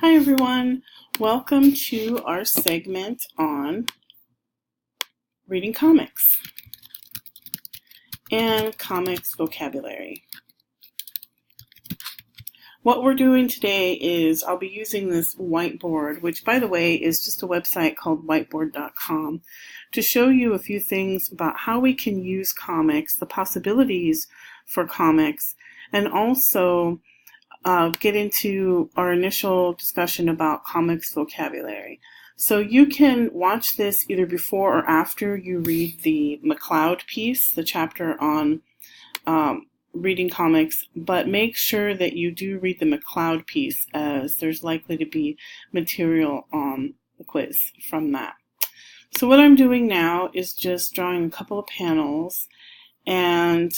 Hi everyone, welcome to our segment on reading comics and comics vocabulary. What we're doing today is I'll be using this whiteboard, which by the way is just a website called whiteboard.com, to show you a few things about how we can use comics, the possibilities for comics, and also get into our initial discussion about comics vocabulary. So you can watch this either before or after you read the McCloud piece, the chapter on reading comics, but make sure that you do read the McCloud piece, as there's likely to be material on the quiz from that. So what I'm doing now is just drawing a couple of panels, and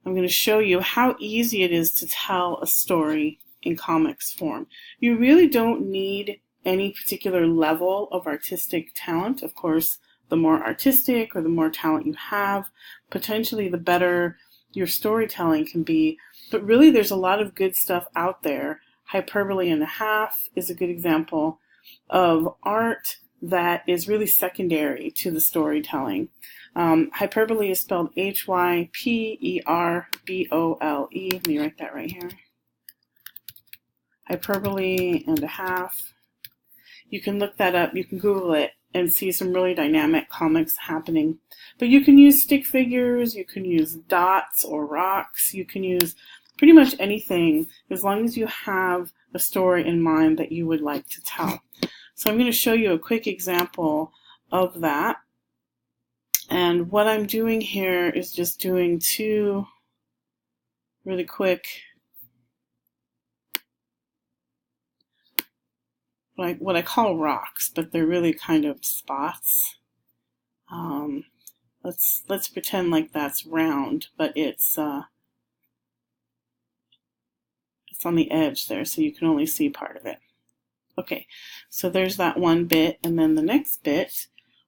I'm going to show you how easy it is to tell a story in comics form. You really don't need any particular level of artistic talent. Of course, the more artistic or the more talent you have, potentially the better your storytelling can be. But really, there's a lot of good stuff out there. Hyperbole and a Half is a good example of art that is really secondary to the storytelling. Hyperbole is spelled Hyperbole. Let me write that right here. Hyperbole and a Half. You can look that up. You can Google it and see some really dynamic comics happening. But you can use stick figures. You can use dots or rocks. You can use pretty much anything as long as you have a story in mind that you would like to tell. So I'm going to show you a quick example of that. And what I'm doing here is just doing two really quick, what I call rocks, but they're really kind of spots. Let's pretend like that's round, but it's on the edge there, so you can only see part of it. Okay, so there's that one bit, and then the next bit,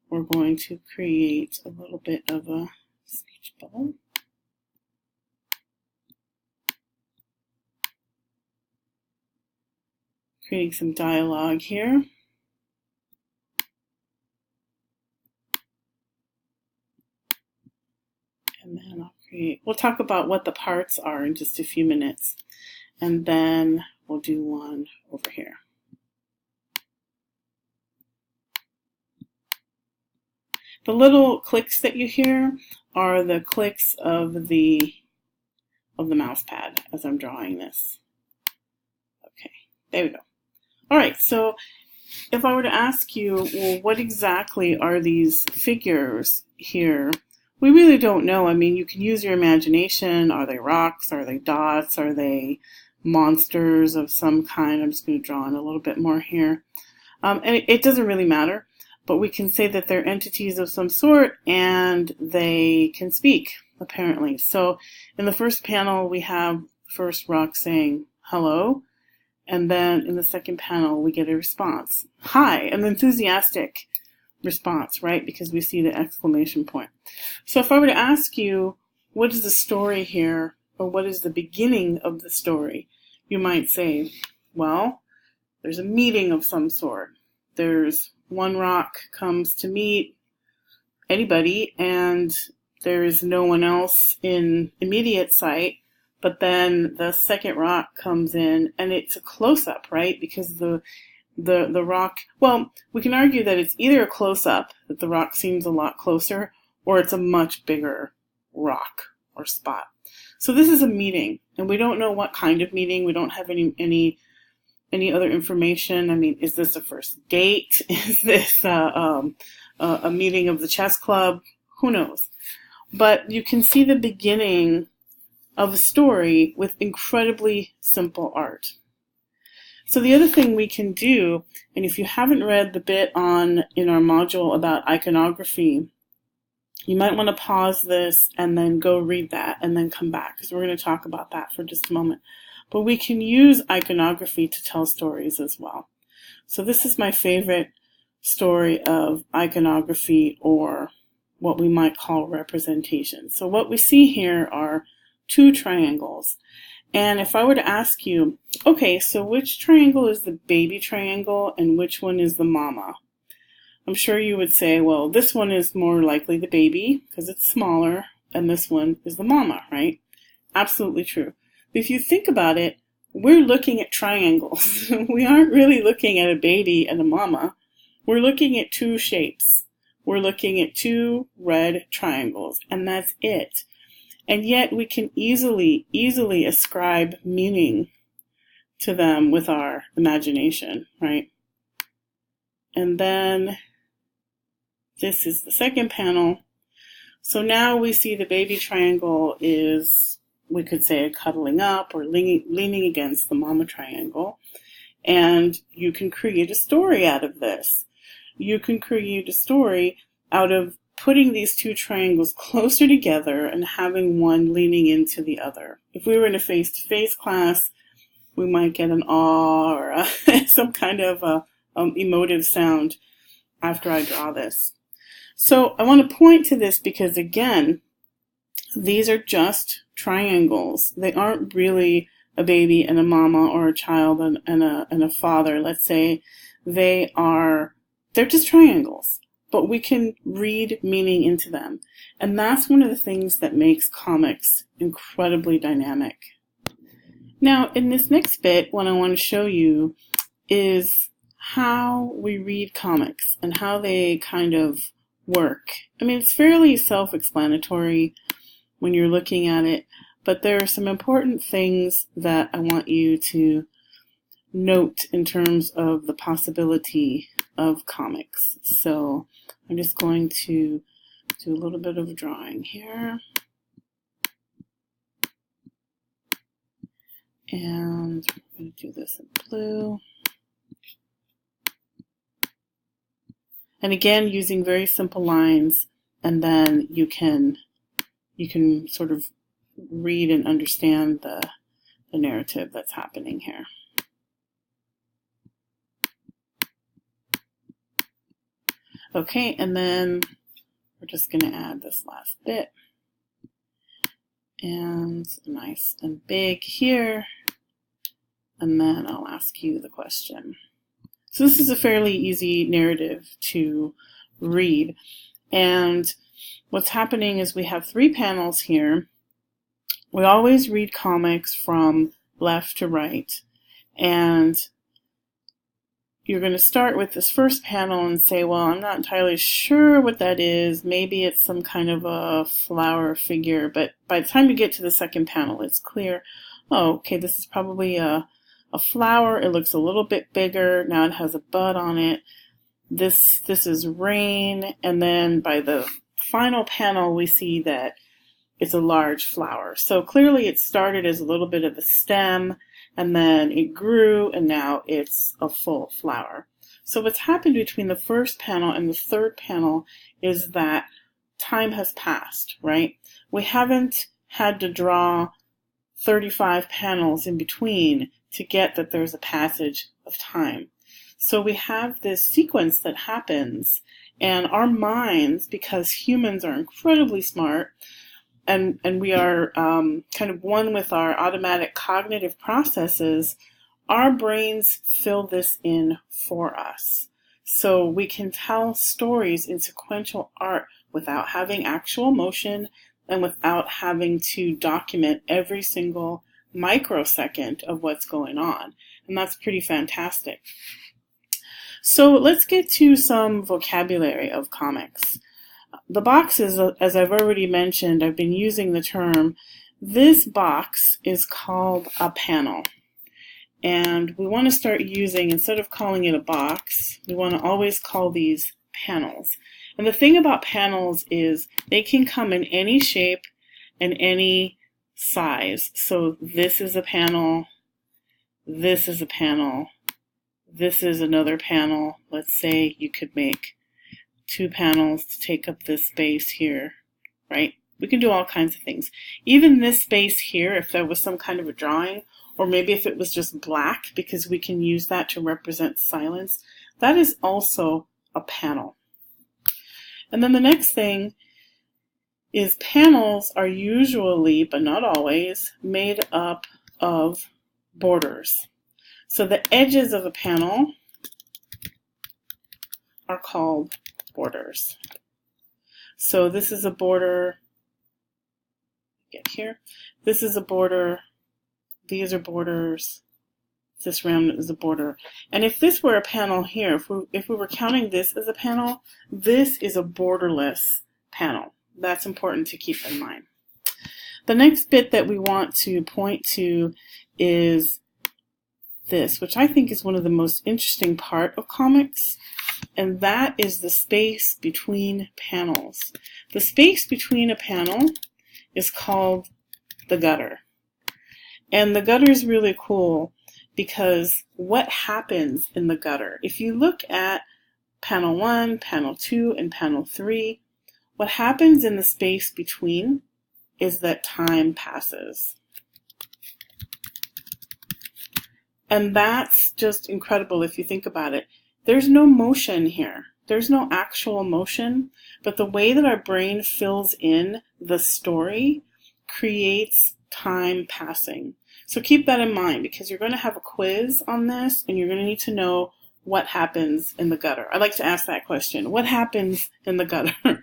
we're going to create a little bit of a speech bubble. Creating some dialogue here. And then we'll talk about what the parts are in just a few minutes. And then we'll do one over here. The little clicks that you hear are the clicks of the mouse pad as I'm drawing this. Okay, there we go. All right, so if I were to ask you, well, what exactly are these figures here? We really don't know. I mean, you can use your imagination. Are they rocks? Are they dots? Are they monsters of some kind? I'm just going to draw in a little bit more here. And it doesn't really matter. But we can say that they're entities of some sort and they can speak, apparently. So in the first panel, we have first rock saying hello. And then in the second panel, we get a response. Hi, an enthusiastic response, right? Because we see the exclamation point. So if I were to ask you, what is the story here? Or what is the beginning of the story? You might say, well, there's a meeting of some sort. There's one rock comes to meet anybody, and there is no one else in immediate sight, but then the second rock comes in, and it's a close-up, right? Because the rock, well, we can argue that it's either a close-up, that the rock seems a lot closer, or it's a much bigger rock or spot. So this is a meeting, and we don't know what kind of meeting. We don't have any other information. I mean, is this a first date? Is this a meeting of the chess club? Who knows? But you can see the beginning of a story with incredibly simple art. So the other thing we can do, and if you haven't read the bit in our module about iconography, you might want to pause this and then go read that and then come back, because we're going to talk about that for just a moment. But we can use iconography to tell stories as well. So this is my favorite story of iconography, or what we might call representation. So what we see here are two triangles. And if I were to ask you, okay, so which triangle is the baby triangle and which one is the mama? I'm sure you would say, well, this one is more likely the baby because it's smaller, and this one is the mama, right? Absolutely true. But if you think about it, we're looking at triangles. We aren't really looking at a baby and a mama. We're looking at two shapes. We're looking at two red triangles, and that's it. And yet we can easily ascribe meaning to them with our imagination, right? And then this is the second panel. So now we see the baby triangle is, we could say, cuddling up or leaning against the mama triangle. And you can create a story out of this. You can create a story out of putting these two triangles closer together and having one leaning into the other. If we were in a face-to-face class, we might get an awe or some kind of emotive sound after I draw this. So I want to point to this because, again, these are just triangles. They aren't really a baby and a mama or a child and a father. Let's say they're just triangles, but we can read meaning into them. And that's one of the things that makes comics incredibly dynamic. Now, in this next bit, what I want to show you is how we read comics and how they kind of work. I mean, it's fairly self-explanatory when you're looking at it, but there are some important things that I want you to note in terms of the possibility of comics. So I'm just going to do a little bit of drawing here. And I'm going to do this in blue. And again, using very simple lines, and then you can sort of read and understand the narrative that's happening here. Okay, and then we're just going to add this last bit. And nice and big here. And then I'll ask you the question. So this is a fairly easy narrative to read. And what's happening is we have 3 panels here. We always read comics from left to right. And you're going to start with this first panel and say, well, I'm not entirely sure what that is. Maybe it's some kind of a flower figure. But by the time you get to the second panel, it's clear, oh, okay, this is probably a flower. It looks a little bit bigger. Now it has a bud on it. This is rain. And then by the final panel, we see that it's a large flower. So clearly it started as a little bit of a stem, and then it grew, and now it's a full flower. So what's happened between the first panel and the third panel is that time has passed, right? We haven't had to draw 35 panels in between to get that there's a passage of time. So we have this sequence that happens, and our minds, because humans are incredibly smart, and we are kind of one with our automatic cognitive processes, our brains fill this in for us. So we can tell stories in sequential art without having actual motion and without having to document every single microsecond of what's going on. And that's pretty fantastic. So let's get to some vocabulary of comics. The boxes, as I've already mentioned, I've been using the term, this box is called a panel. And we want to start using, instead of calling it a box, we want to always call these panels. And the thing about panels is they can come in any shape and any size. So this is a panel, this is a panel, this is another panel. Let's say you could make 2 panels to take up this space here, right? We can do all kinds of things. Even this space here, if there was some kind of a drawing, or maybe if it was just black, because we can use that to represent silence, that is also a panel. And then the next thing is panels are usually, but not always, made up of borders. So the edges of a panel are called borders. So this is a border, get here, this is a border, these are borders, this round is a border. And if this were a panel here, if we were counting this as a panel, this is a borderless panel. That's important to keep in mind. The next bit that we want to point to is this, which I think is one of the most interesting part of comics, and that is the space between panels. The space between a panel is called the gutter. And the gutter is really cool because what happens in the gutter, if you look at panel 1, panel 2, and panel 3, what happens in the space between is that time passes. And that's just incredible if you think about it. There's no motion here. There's no actual motion, but the way that our brain fills in the story creates time passing. So keep that in mind because you're going to have a quiz on this and you're going to need to know what happens in the gutter. I like to ask that question. What happens in the gutter?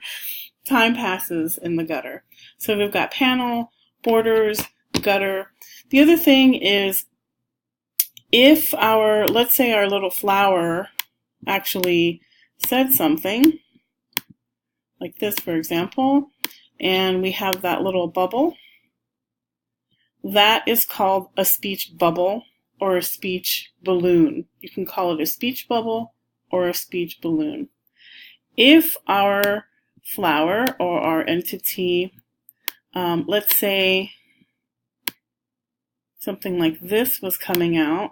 Time passes in the gutter. So we've got panel, borders, gutter. The other thing is if let's say our little flower actually said something, like this for example, and we have that little bubble, that is called a speech bubble or a speech balloon. You can call it a speech bubble or a speech balloon. If our flower or our entity, let's say something like this was coming out,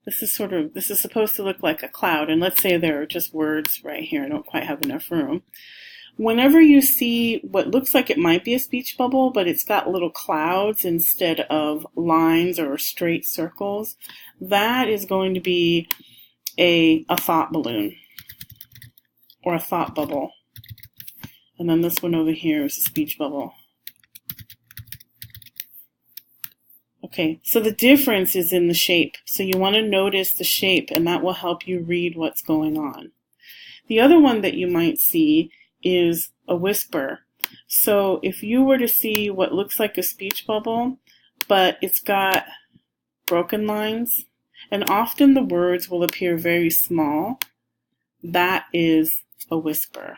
this is supposed to look like a cloud, and let's say there are just words right here. I don't quite have enough room. Whenever you see what looks like it might be a speech bubble, but it's got little clouds instead of lines or straight circles, that is going to be a thought balloon or a thought bubble. And then this one over here is a speech bubble. Okay, so the difference is in the shape. So you want to notice the shape, and that will help you read what's going on. The other one that you might see is a whisper. So if you were to see what looks like a speech bubble, but it's got broken lines, and often the words will appear very small, that is a whisper.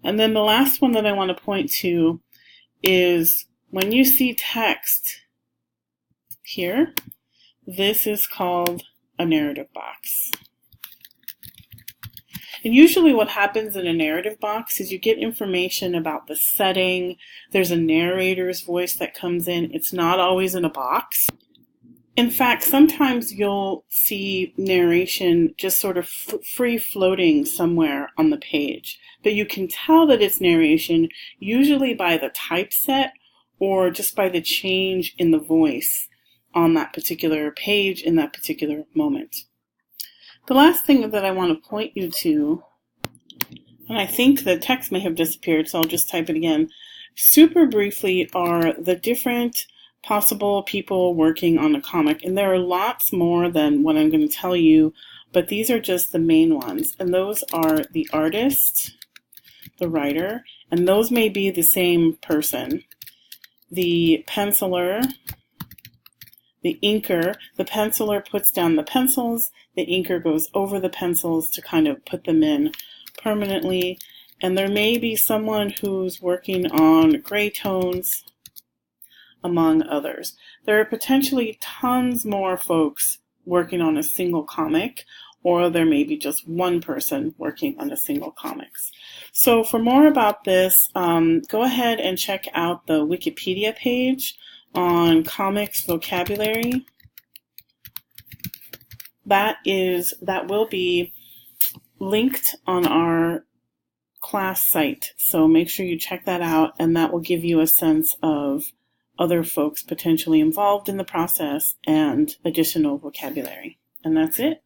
And then the last one that I want to point to is when you see text here, this is called a narrative box. And usually what happens in a narrative box is you get information about the setting. There's a narrator's voice that comes in. It's not always in a box. In fact, sometimes you'll see narration just sort of free floating somewhere on the page. But you can tell that it's narration usually by the typeset or just by the change in the voice on that particular page in that particular moment. The last thing that I want to point you to, and I think the text may have disappeared, so I'll just type it again. Super briefly are the different possible people working on a comic, and there are lots more than what I'm going to tell you, but these are just the main ones, and those are the artist, the writer, and those may be the same person, the penciler, the inker. The penciler puts down the pencils, the inker goes over the pencils to kind of put them in permanently, and there may be someone who's working on gray tones, among others. There are potentially tons more folks working on a single comic, or there may be just one person working on a single comics. So for more about this, go ahead and check out the Wikipedia page on comics vocabulary. That will be linked on our class site, so make sure you check that out, and that will give you a sense of other folks potentially involved in the process and additional vocabulary. And that's it.